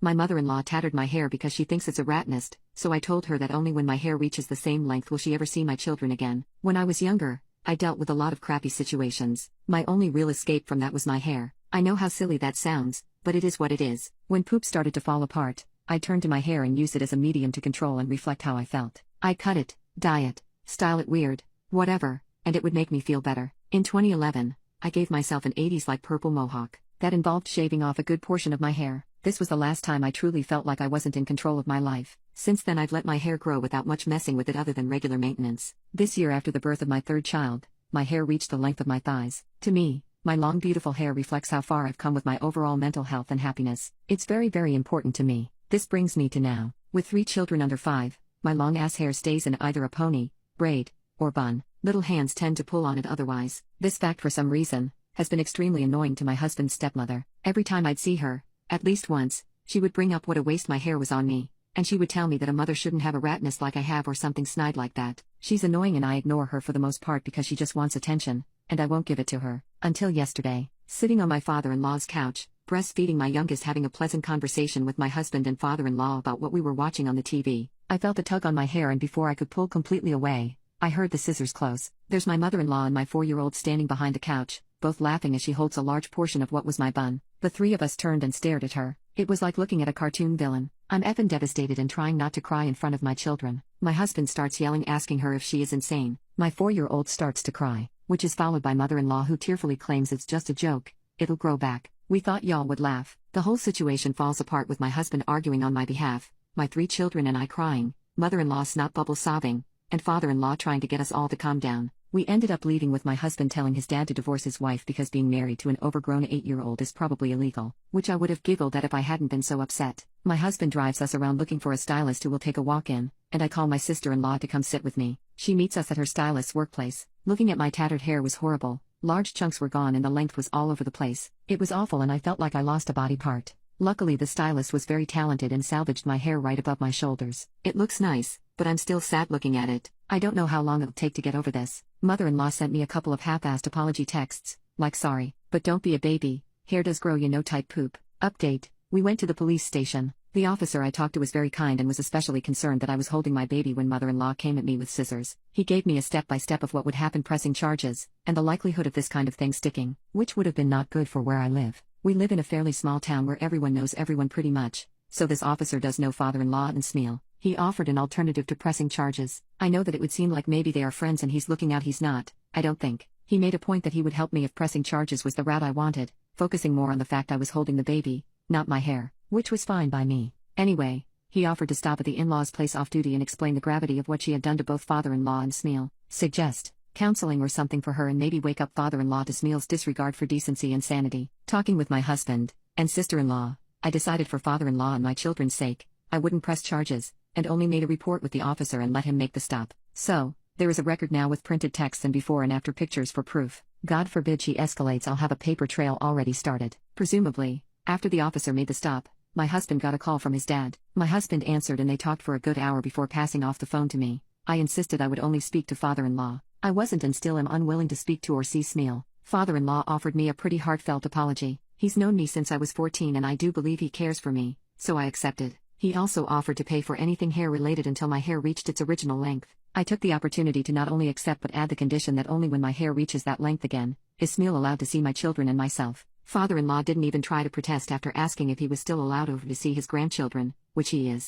My mother-in-law tattered my hair because she thinks it's a rat nest, so I told her that only when my hair reaches the same length will she ever see my children again. When I was younger, I dealt with a lot of crappy situations. My only real escape from that was my hair. I know how silly that sounds, but it is what it is. When poop started to fall apart, I turned to my hair and used it as a medium to control and reflect how I felt. I'd cut it, dye it, style it weird, whatever, and it would make me feel better. In 2011, I gave myself an 80s-like purple mohawk. That involved shaving off a good portion of my hair. This was the last time I truly felt like I wasn't in control of my life. Since then I've let my hair grow without much messing with it other than regular maintenance. This year after the birth of my third child, my hair reached the length of my thighs. To me, my long beautiful hair reflects how far I've come with my overall mental health and happiness. It's very important to me. This brings me to now. With 3 children under 5, my long ass hair stays in either a pony, braid, or bun. Little hands tend to pull on it otherwise. This fact for some reason has been extremely annoying to my husband's stepmother. Every time I'd see her, at least once, she would bring up what a waste my hair was on me, and she would tell me that a mother shouldn't have a rat nest like I have or something snide like that. She's annoying and I ignore her for the most part because she just wants attention, and I won't give it to her. Until yesterday, sitting on my father-in-law's couch, breastfeeding my youngest, having a pleasant conversation with my husband and father-in-law about what we were watching on the TV, I felt a tug on my hair, and before I could pull completely away, I heard the scissors close. There's my mother-in-law and my 4-year-old standing behind the couch, both laughing as she holds a large portion of what was my bun. The 3 of us turned and stared at her. It was like looking at a cartoon villain. I'm effing devastated and trying not to cry in front of my children. My husband starts yelling, asking her if she is insane. My 4-year-old starts to cry, which is followed by mother-in-law who tearfully claims it's just a joke. It'll grow back. We thought y'all would laugh. The whole situation falls apart with my husband arguing on my behalf, my 3 children and I crying, mother-in-law snot bubble sobbing, and father-in-law trying to get us all to calm down. We ended up leaving with my husband telling his dad to divorce his wife because being married to an overgrown 8-year-old is probably illegal, which I would have giggled at if I hadn't been so upset. My husband drives us around looking for a stylist who will take a walk in, and I call my sister-in-law to come sit with me. She meets us at her stylist's workplace. Looking at my tattered hair was horrible. Large chunks were gone and the length was all over the place. It was awful and I felt like I lost a body part. Luckily the stylist was very talented and salvaged my hair right above my shoulders. It looks nice, but I'm still sad looking at it. I don't know how long it'll take to get over this. Mother-in-law sent me a couple of half-assed apology texts, like sorry, but don't be a baby, hair does grow you know type poop. Update, we went to the police station. The officer I talked to was very kind and was especially concerned that I was holding my baby when mother-in-law came at me with scissors. He gave me a step-by-step of what would happen pressing charges, and the likelihood of this kind of thing sticking, which would have been not good for where I live. We live in a fairly small town where everyone knows everyone pretty much, so this officer does know father-in-law and Smeal. He offered an alternative to pressing charges. I know that it would seem like maybe they are friends and he's looking out. He's not, I don't think. He made a point that he would help me if pressing charges was the route I wanted, focusing more on the fact I was holding the baby, not my hair, which was fine by me. Anyway, he offered to stop at the in-law's place off duty and explain the gravity of what she had done to both father-in-law and Smeal, suggest counseling or something for her and maybe wake up father-in-law to Smeal's disregard for decency and sanity. Talking with my husband and sister-in-law, I decided for father-in-law and my children's sake, I wouldn't press charges, and only made a report with the officer and let him make the stop. So, there is a record now with printed text and before and after pictures for proof. God forbid she escalates, I'll have a paper trail already started. Presumably, after the officer made the stop, my husband got a call from his dad. My husband answered and they talked for a good hour before passing off the phone to me. I insisted I would only speak to father-in-law. I wasn't and still am unwilling to speak to or see Smeal. Father-in-law offered me a pretty heartfelt apology. He's known me since I was 14 and I do believe he cares for me, so I accepted. He also offered to pay for anything hair-related until my hair reached its original length. I took the opportunity to not only accept but add the condition that only when my hair reaches that length again, is Smeal allowed to see my children and myself. Father-in-law didn't even try to protest after asking if he was still allowed over to see his grandchildren, which he is.